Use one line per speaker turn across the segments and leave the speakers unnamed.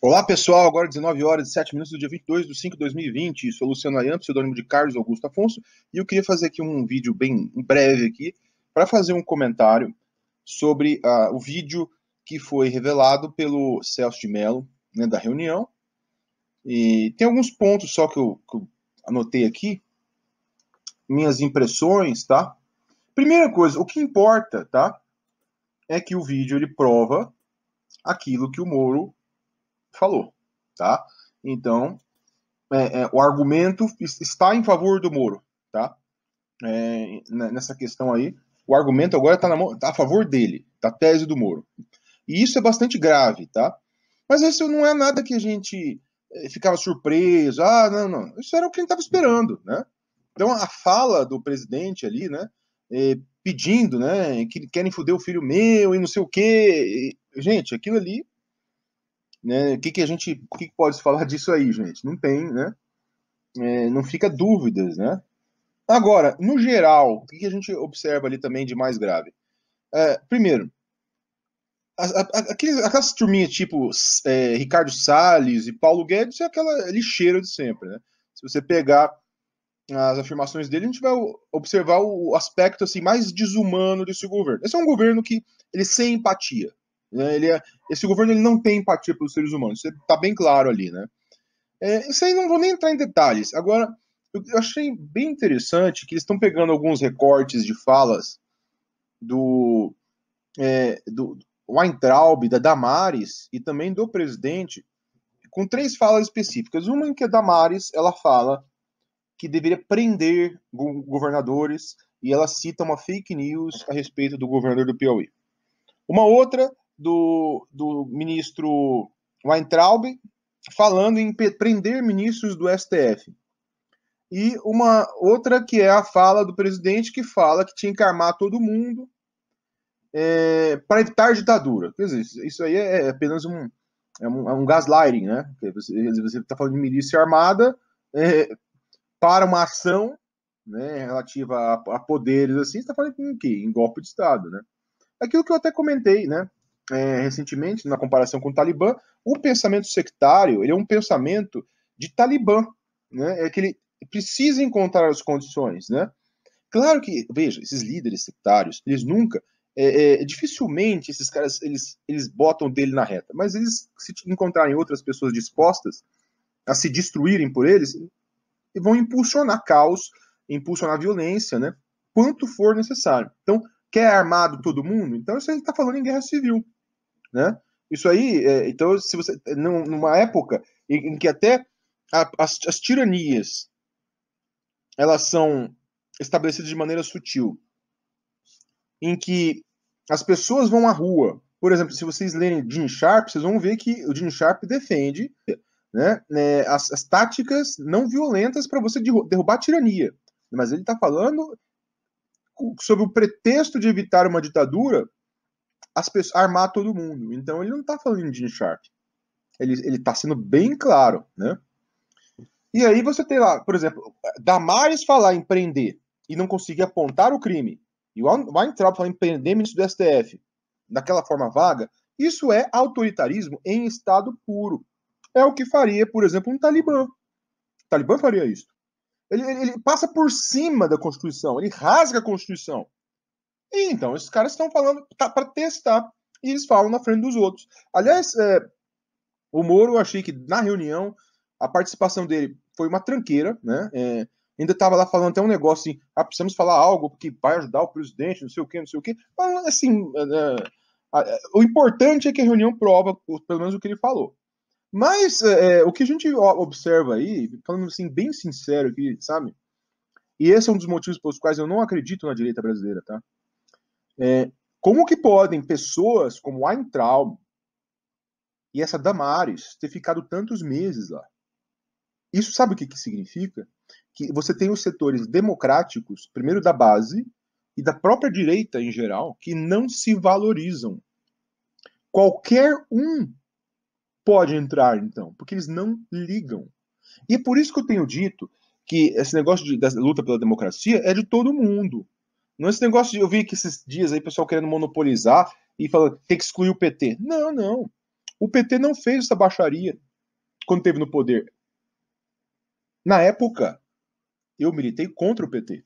Olá pessoal, agora 19 horas e 7 minutos do dia 22/5/2020. Sou Luciano Ayan, pseudônimo de Carlos Augusto Afonso, e eu queria fazer aqui um vídeo bem breve aqui para fazer um comentário sobre o vídeo que foi revelado pelo Celso de Mello, né, da reunião. E tem alguns pontos só que eu anotei aqui, minhas impressões, tá? Primeira coisa, o que importa, tá? É que o vídeo ele prova aquilo que o Moro falou, tá? Então, o argumento está em favor do Moro, tá? Nessa questão aí, o argumento agora está a favor dele, da tese do Moro. E isso é bastante grave, tá? Mas isso não é nada que a gente ficava surpreso. Ah, não, não. Isso era o que a gente estava esperando, né? Então, a fala do presidente ali, né? Pedindo, né? Que querem foder o filho meu e não sei o quê. Gente, aquilo ali, né? O que pode se falar disso aí, gente? Não tem, né? Não fica dúvidas, né? Agora, no geral, o que a gente observa ali também de mais grave? Primeiro, aquelas turminhas tipo Ricardo Salles e Paulo Guedes é aquela lixeira de sempre, né? Se você pegar as afirmações dele, a gente vai observar o aspecto assim mais desumano desse governo. Esse é um governo que ele sem empatia, né? Esse governo ele não tem empatia pelos seres humanos. Isso está bem claro ali, né? Isso aí não vou nem entrar em detalhes. Agora, eu achei bem interessante que eles estão pegando alguns recortes de falas do Weintraub, da Damares e também do presidente, com três falas específicas. Uma em que a Damares ela fala que deveria prender governadores e ela cita uma fake news a respeito do governador do Piauí. Uma outra do ministro Weintraub falando em prender ministros do STF. E uma outra que é a fala do presidente que fala que tinha que armar todo mundo para evitar ditadura. Quer dizer, isso aí é apenas um gaslighting, né? Você está falando de milícia armada para uma ação, né, relativa a poderes assim, você está falando em quê? Em golpe de Estado, né? Aquilo que eu até comentei, né? Recentemente, na comparação com o Talibã, o pensamento sectário ele é um pensamento de Talibã, né? É que ele precisa encontrar as condições, né? Claro que, veja, esses líderes sectários, eles nunca, dificilmente esses caras, eles botam dele na reta, mas eles, se encontrarem outras pessoas dispostas a se destruírem por eles, vão impulsionar caos, impulsionar violência, né? Quanto for necessário. Então, quer armado todo mundo? Então, isso a gente está falando em guerra civil, né? Isso aí, então, se você, numa época em que até as tiranias, elas são estabelecidas de maneira sutil, em que as pessoas vão à rua. Por exemplo, se vocês lerem Gene Sharp, vocês vão ver que o Gene Sharp defende, né, as táticas não violentas para você derrubar a tirania. Mas ele está falando sob o pretexto de evitar uma ditadura, armar todo mundo. Então ele não está falando de Gene Sharp. Ele está sendo bem claro, né? E aí você tem lá, por exemplo, Damares falar em prender e não conseguir apontar o crime, e o Weintraub falar em prender ministro do STF daquela forma vaga, isso é autoritarismo em estado puro. É o que faria, por exemplo, um Talibã. O Talibã faria isso. Ele passa por cima da Constituição, ele rasga a Constituição. E então, esses caras estão falando para testar, e eles falam na frente dos outros. Aliás, o Moro, eu achei que na reunião, a participação dele foi uma tranqueira, né? Ainda estava lá falando até um negócio assim, precisamos falar algo que vai ajudar o presidente, não sei o quê, não sei o quê. Mas, assim, o importante é que a reunião prova, pelo menos, o que ele falou. Mas o que a gente observa aí, falando assim, bem sincero aqui, sabe? E esse é um dos motivos pelos quais eu não acredito na direita brasileira, tá? Como que podem pessoas como Weintraub e essa Damares ter ficado tantos meses lá? Isso sabe o que significa? Que você tem os setores democráticos, primeiro da base, e da própria direita em geral, que não se valorizam. Qualquer um pode entrar, então, porque eles não ligam. E é por isso que eu tenho dito que esse negócio da luta pela democracia é de todo mundo. Não é esse negócio de eu vi que esses dias aí o pessoal querendo monopolizar e falando tem que excluir o PT. Não, não. O PT não fez essa baixaria quando esteve no poder. Na época, eu militei contra o PT.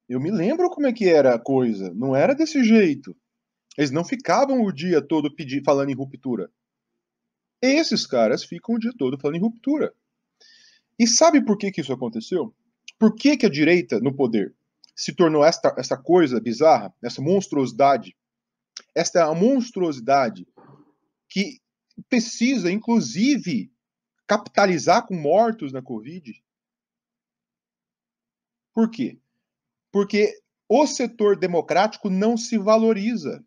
Eu me lembro como é que era a coisa. Não era desse jeito. Eles não ficavam o dia todo falando em ruptura. Esses caras ficam o dia todo falando em ruptura. E sabe por que isso aconteceu? Por que a direita no poder se tornou essa coisa bizarra, essa monstruosidade? Esta é a monstruosidade que precisa, inclusive, capitalizar com mortos na Covid. Por quê? Porque o setor democrático não se valoriza.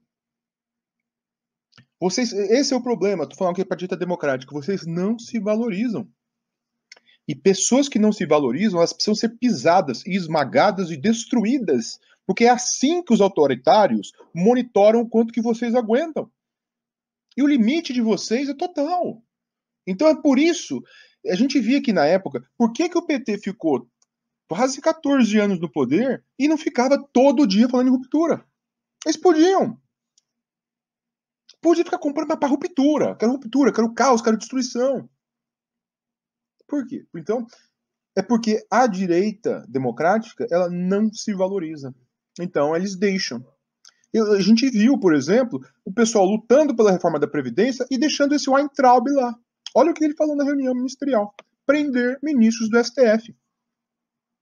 Esse é o problema. Estou falando aqui para a direita democrática. Vocês não se valorizam. E pessoas que não se valorizam, elas precisam ser pisadas, e esmagadas e destruídas. Porque é assim que os autoritários monitoram o quanto que vocês aguentam. E o limite de vocês é total. Então é por isso, a gente via aqui na época, por que o PT ficou quase 14 anos no poder e não ficava todo dia falando em ruptura? Eles podiam. Podia ficar comprando para ruptura, quero caos, quero destruição. Por quê? Então, é porque a direita democrática, ela não se valoriza. Então, eles deixam. A gente viu, por exemplo, o pessoal lutando pela reforma da Previdência e deixando esse Weintraub lá. Olha o que ele falou na reunião ministerial. Prender ministros do STF.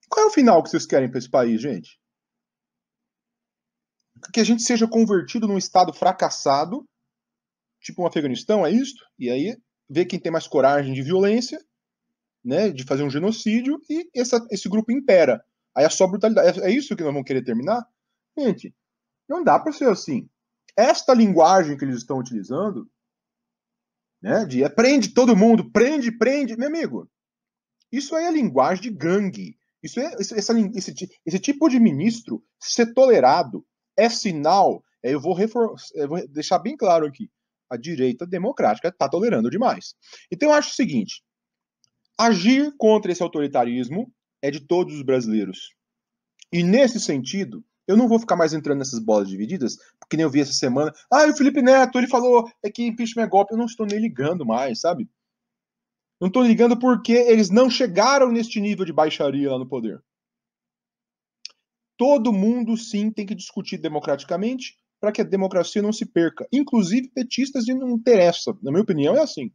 Qual é o final que vocês querem para esse país, gente? Que a gente seja convertido num Estado fracassado, tipo um Afeganistão, é isso? E aí, ver quem tem mais coragem de violência, né, de fazer um genocídio, e esse grupo impera. Aí é só brutalidade. É isso que nós vamos querer terminar? Gente, não dá para ser assim. Esta linguagem que eles estão utilizando, né, de prende todo mundo, prende, meu amigo, isso aí é linguagem de gangue. Esse tipo de ministro ser tolerado é sinal. Eu vou deixar bem claro aqui. A direita democrática está tolerando demais. Então eu acho o seguinte: agir contra esse autoritarismo é de todos os brasileiros. E nesse sentido, eu não vou ficar mais entrando nessas bolas divididas, porque nem eu vi essa semana. O Felipe Neto, ele falou que impeachment é golpe. Eu não estou nem ligando mais, sabe? Não estou ligando porque eles não chegaram neste nível de baixaria lá no poder. Todo mundo, sim, tem que discutir democraticamente para que a democracia não se perca. Inclusive petistas, e não interessa. Na minha opinião, é assim.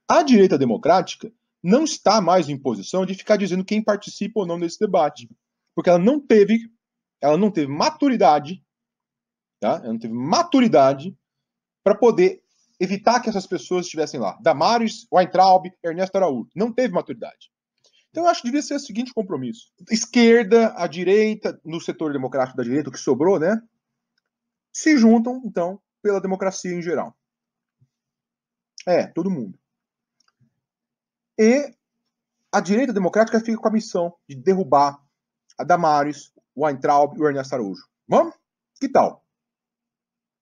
A direita democrática não está mais em posição de ficar dizendo quem participa ou não desse debate. Porque ela não teve maturidade, tá? Ela não teve maturidade para poder evitar que essas pessoas estivessem lá. Damares, Weintraub, Ernesto Araújo. Não teve maturidade. Então eu acho que devia ser o seguinte compromisso. Esquerda, a direita, no setor democrático da direita, o que sobrou, né? Se juntam, então, pela democracia em geral. Todo mundo. E a direita democrática fica com a missão de derrubar a Damares, o Weintraub e o Ernesto Araújo. Vamos? Que tal?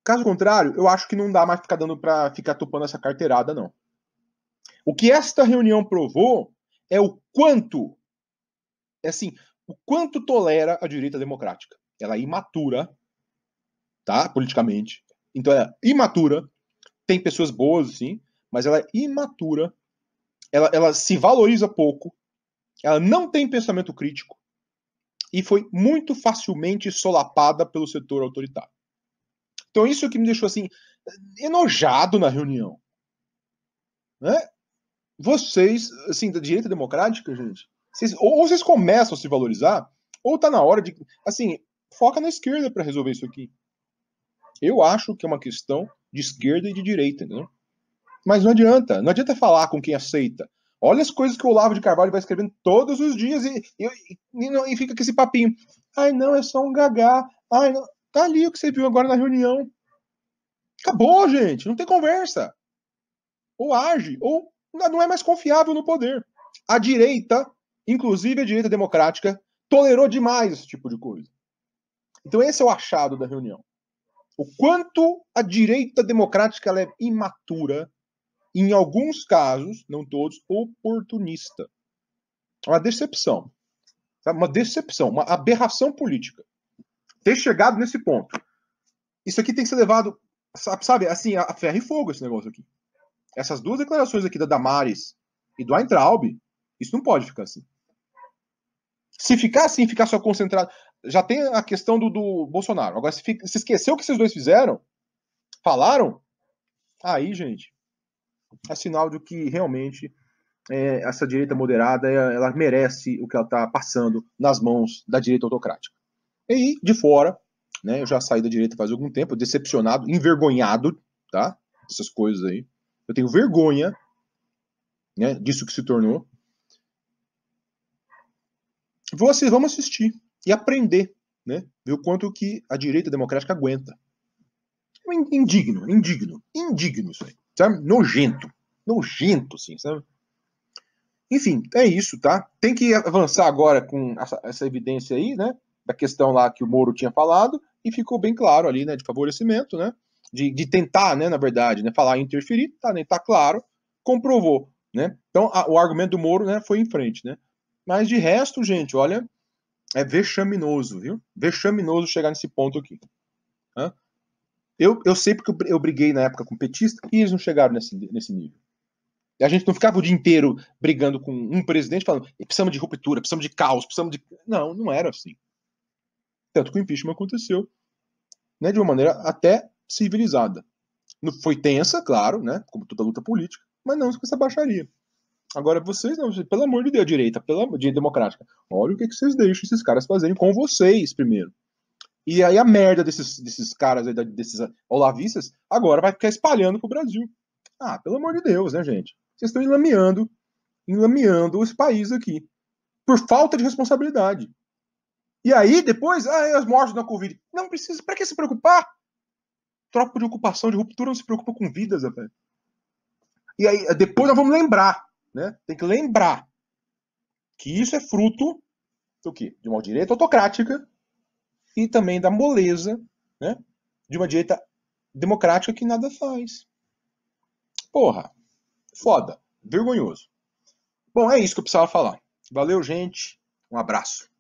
Caso contrário, eu acho que não dá mais para ficar topando essa carteirada, não. O que esta reunião provou é o quanto tolera a direita democrática. Ela é imatura, tá? Politicamente. Então ela é imatura. Tem pessoas boas, sim, mas ela é imatura. Ela se valoriza pouco. Ela não tem pensamento crítico. E foi muito facilmente solapada pelo setor autoritário. Então isso que me deixou assim enojado na reunião, né? Vocês, assim, da direita democrática, gente, ou vocês começam a se valorizar, ou tá na hora de, assim, foca na esquerda para resolver isso aqui. Eu acho que é uma questão de esquerda e de direita, entendeu? Mas não adianta falar com quem aceita. Olha as coisas que o Olavo de Carvalho vai escrevendo todos os dias e fica com esse papinho. Não, é só um gagá. Não. Tá ali o que você viu agora na reunião. Acabou, gente. Não tem conversa. Ou age, ou não é mais confiável no poder. A direita, inclusive a direita democrática, tolerou demais esse tipo de coisa. Então esse é o achado da reunião. O quanto a direita democrática ela é imatura, em alguns casos, não todos, oportunista. Uma decepção. Uma decepção, uma aberração política. Ter chegado nesse ponto. Isso aqui tem que ser levado, sabe, assim, a ferro e fogo esse negócio aqui. essas duas declarações aqui da Damares e do Weintraub, isso não pode ficar assim. Se ficar assim, ficar só concentrado... Já tem a questão do Bolsonaro. Agora, se esqueceu o que esses dois fizeram, falaram, aí, gente, é sinal de que realmente essa direita moderada, ela merece o que ela está passando nas mãos da direita autocrática. E de fora, né, eu já saí da direita faz algum tempo, decepcionado, envergonhado, tá? Essas coisas aí. Eu tenho vergonha, né, disso que se tornou. Vamos assistir e aprender, né? Ver o quanto que a direita democrática aguenta. Indigno isso aí, sabe? Nojento, assim, sabe? Enfim, é isso, tá? Tem que avançar agora com essa evidência aí, né? Da questão lá que o Moro tinha falado, e ficou bem claro ali, né? De favorecimento, né? De tentar, né? Na verdade, né? Falar interferir, tá, né? Tá claro, comprovou, né? Então, o argumento do Moro, né? Foi em frente, né? Mas de resto, gente, olha, é vexaminoso, viu? Vexaminoso chegar nesse ponto aqui. Né? Eu sei porque eu briguei na época com petista e eles não chegaram nesse nível. E a gente não ficava o dia inteiro brigando com um presidente falando precisamos de ruptura, precisamos de caos, precisamos de... Não, não era assim. Tanto que o impeachment aconteceu, né, de uma maneira até civilizada. Foi tensa, claro, né, como toda luta política, mas não com essa baixaria. Agora vocês, não, pelo amor de Deus, direita, direita democrática, olha o que vocês deixam esses caras fazerem com vocês primeiro. E aí a merda desses caras aí, desses olavistas, agora vai ficar espalhando pro Brasil. Ah, pelo amor de Deus, né, gente? Vocês estão enlameando esse país aqui. Por falta de responsabilidade. E aí, depois, as mortes da Covid. Não precisa, pra que se preocupar? Tropa de ocupação, de ruptura, não se preocupa com vidas, rapaz. E aí, depois nós vamos lembrar, né? Tem que lembrar que isso é fruto do quê? De uma direita autocrática e também da moleza, né? De uma direita democrática que nada faz. Porra, foda, vergonhoso. Bom, é isso que eu precisava falar. Valeu, gente. Um abraço.